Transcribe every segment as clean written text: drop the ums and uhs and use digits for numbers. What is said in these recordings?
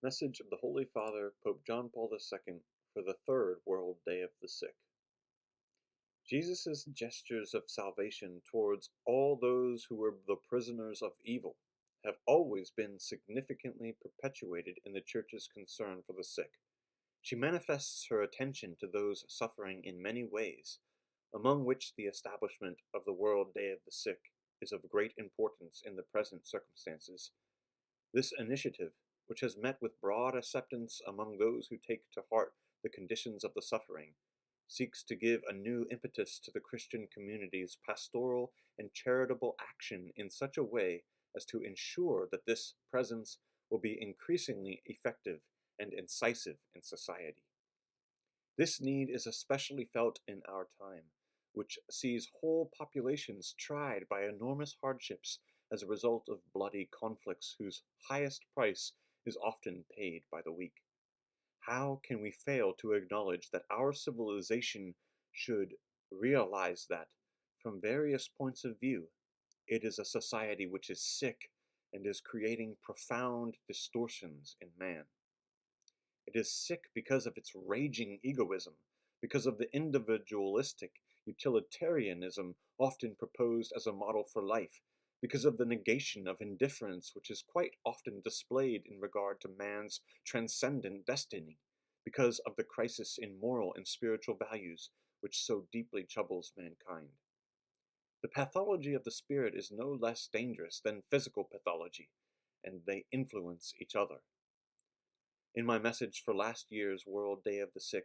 Message of the Holy Father, Pope John Paul II, for the Third World Day of the Sick. Jesus' gestures of salvation towards all those who were the prisoners of evil have always been significantly perpetuated in the Church's concern for the sick. She manifests her attention to those suffering in many ways, among which the establishment of the World Day of the Sick is of great importance in the present circumstances. This initiative, which has met with broad acceptance among those who take to heart the conditions of the suffering, seeks to give a new impetus to the Christian community's pastoral and charitable action in such a way as to ensure that this presence will be increasingly effective and incisive in society. This need is especially felt in our time, which sees whole populations tried by enormous hardships as a result of bloody conflicts whose highest price is often paid by the weak. How can we fail to acknowledge that our civilization should realize that, from various points of view, it is a society which is sick and is creating profound distortions in man? It is sick because of its raging egoism, because of the individualistic utilitarianism often proposed as a model for life, because of the negation of indifference which is quite often displayed in regard to man's transcendent destiny, because of the crisis in moral and spiritual values which so deeply troubles mankind. The pathology of the spirit is no less dangerous than physical pathology, and they influence each other. In my message for last year's World Day of the Sick,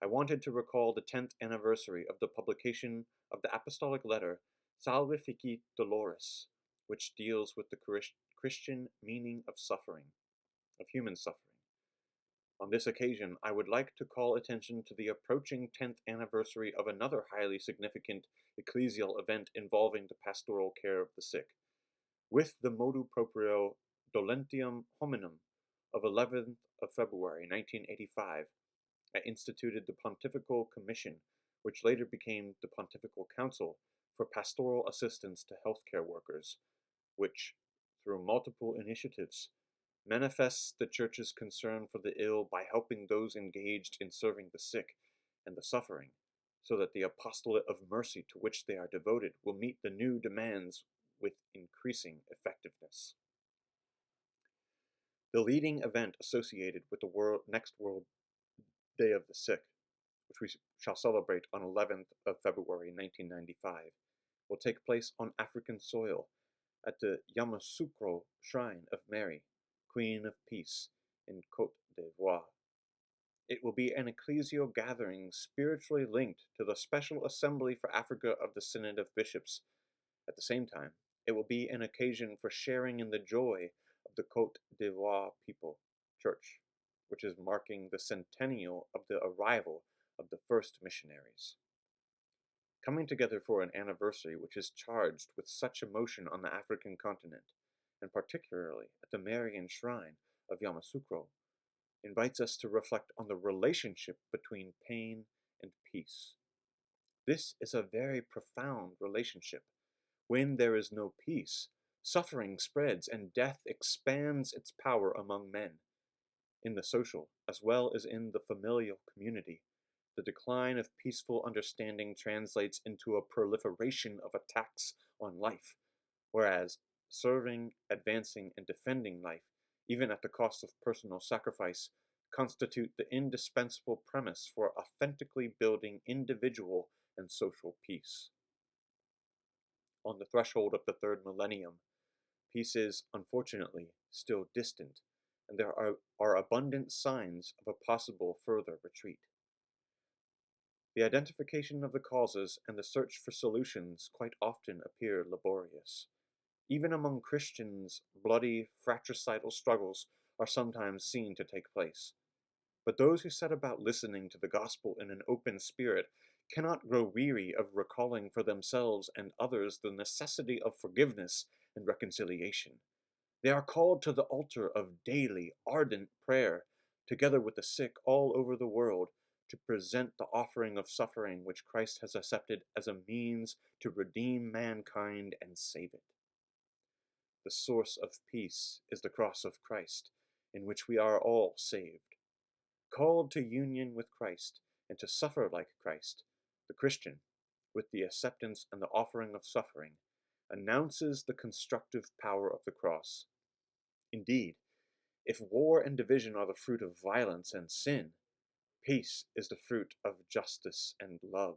I wanted to recall the 10th anniversary of the publication of the apostolic letter Salve Fici Doloris, which deals with the Christian meaning of suffering, of human suffering. On this occasion, I would like to call attention to the approaching 10th anniversary of another highly significant ecclesial event involving the pastoral care of the sick. With the motu proprio Dolentium Hominum of 11th of February 1985, I instituted the Pontifical Commission, which later became the Pontifical Council for Pastoral Assistance to Healthcare Workers, which, through multiple initiatives, manifests the Church's concern for the ill by helping those engaged in serving the sick and the suffering, so that the apostolate of mercy to which they are devoted will meet the new demands with increasing effectiveness. The leading event associated with the next World Day of the Sick, which we shall celebrate on 11th of February 1995, will take place on African soil at the Yamoussoukro Shrine of Mary, Queen of Peace, in Côte d'Ivoire. It will be an ecclesial gathering spiritually linked to the Special Assembly for Africa of the Synod of Bishops. At the same time, it will be an occasion for sharing in the joy of the Côte d'Ivoire people, Church, which is marking the centennial of the arrival of the first missionaries. Coming together for an anniversary which is charged with such emotion on the African continent, and particularly at the Marian shrine of Yamoussoukro, invites us to reflect on the relationship between pain and peace. This is a very profound relationship. When there is no peace, suffering spreads and death expands its power among men. In the social, as well as in the familial community, the decline of peaceful understanding translates into a proliferation of attacks on life, whereas serving, advancing, and defending life, even at the cost of personal sacrifice, constitute the indispensable premise for authentically building individual and social peace. On the threshold of the third millennium, peace is, unfortunately, still distant, and there are abundant signs of a possible further retreat. The identification of the causes and the search for solutions quite often appear laborious. Even among Christians, bloody, fratricidal struggles are sometimes seen to take place. But those who set about listening to the gospel in an open spirit cannot grow weary of recalling for themselves and others the necessity of forgiveness and reconciliation. They are called to the altar of daily, ardent prayer, together with the sick all over the world, to present the offering of suffering which Christ has accepted as a means to redeem mankind and save it. The source of peace is the cross of Christ, in which we are all saved. Called to union with Christ and to suffer like Christ, the Christian, with the acceptance and the offering of suffering, announces the constructive power of the cross. Indeed, if war and division are the fruit of violence and sin, peace is the fruit of justice and love,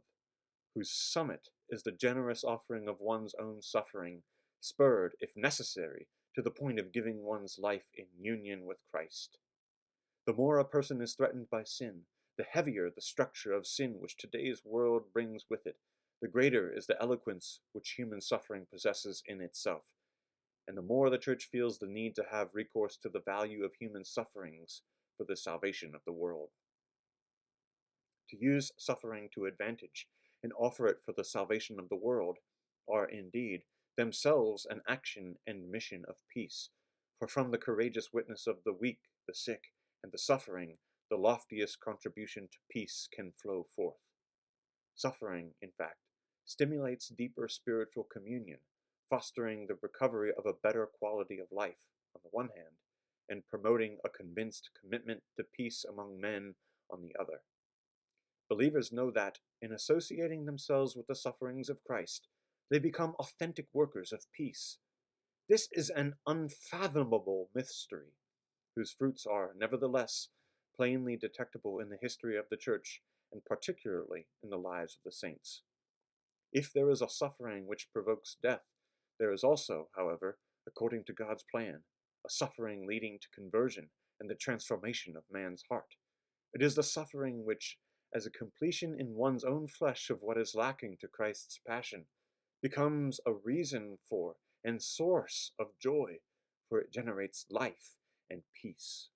whose summit is the generous offering of one's own suffering, spurred, if necessary, to the point of giving one's life in union with Christ. The more a person is threatened by sin, the heavier the structure of sin which today's world brings with it, the greater is the eloquence which human suffering possesses in itself, and the more the Church feels the need to have recourse to the value of human sufferings for the salvation of the world. To use suffering to advantage and offer it for the salvation of the world are indeed themselves an action and mission of peace, for from the courageous witness of the weak, the sick, and the suffering, the loftiest contribution to peace can flow forth. Suffering, in fact, stimulates deeper spiritual communion, fostering the recovery of a better quality of life, on the one hand, and promoting a convinced commitment to peace among men on the other. Believers know that, in associating themselves with the sufferings of Christ, they become authentic workers of peace. This is an unfathomable mystery, whose fruits are, nevertheless, plainly detectable in the history of the Church, and particularly in the lives of the saints. If there is a suffering which provokes death, there is also, however, according to God's plan, a suffering leading to conversion and the transformation of man's heart. It is the suffering which, as a completion in one's own flesh of what is lacking to Christ's passion, becomes a reason for and source of joy, for it generates life and peace.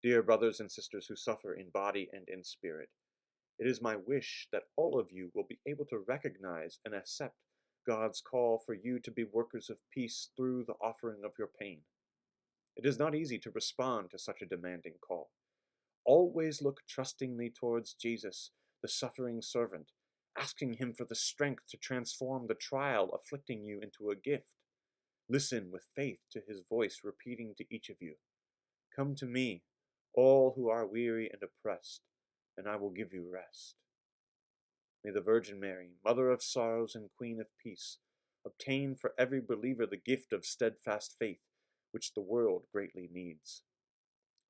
Dear brothers and sisters who suffer in body and in spirit, it is my wish that all of you will be able to recognize and accept God's call for you to be workers of peace through the offering of your pain. It is not easy to respond to such a demanding call. Always look trustingly towards Jesus, the suffering servant, asking him for the strength to transform the trial afflicting you into a gift. Listen with faith to his voice repeating to each of you, "Come to me, all who are weary and oppressed, and I will give you rest." May the Virgin Mary, Mother of Sorrows and Queen of Peace, obtain for every believer the gift of steadfast faith, which the world greatly needs.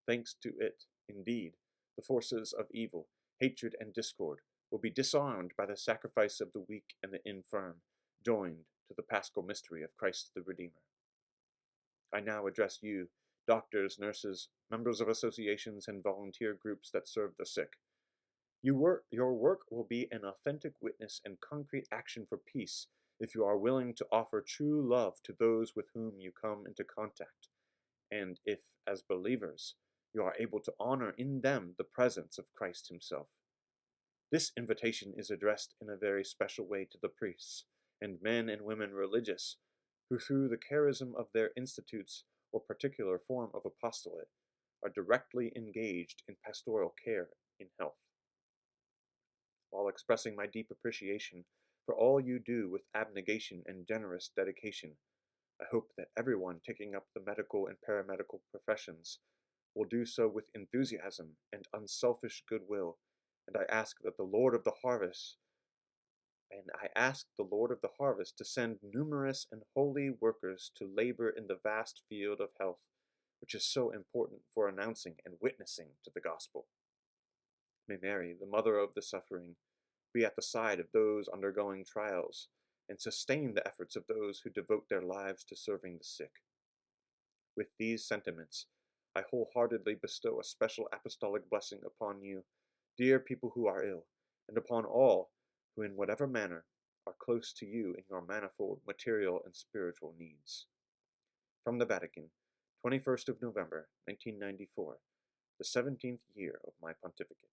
Thanks to it, indeed, the forces of evil, hatred, and discord will be disarmed by the sacrifice of the weak and the infirm, joined to the paschal mystery of Christ the Redeemer. I now address you, doctors, nurses, members of associations, and volunteer groups that serve the sick. Your work will be an authentic witness and concrete action for peace if you are willing to offer true love to those with whom you come into contact, and if, as believers, you are able to honor in them the presence of Christ himself. This invitation is addressed in a very special way to the priests and men and women religious who, through the charism of their institutes or particular form of apostolate, are directly engaged in pastoral care in health. While expressing my deep appreciation for all you do with abnegation and generous dedication, I hope that everyone taking up the medical and paramedical professions will do so with enthusiasm and unselfish goodwill, and I ask the Lord of the harvest to send numerous and holy workers to labor in the vast field of health, which is so important for announcing and witnessing to the gospel. May Mary, the Mother of the suffering, be at the side of those undergoing trials, and sustain the efforts of those who devote their lives to serving the sick. With these sentiments, I wholeheartedly bestow a special apostolic blessing upon you, dear people who are ill, and upon all who in whatever manner are close to you in your manifold material and spiritual needs. From the Vatican, 21st of November, 1994, the 17th year of my pontificate.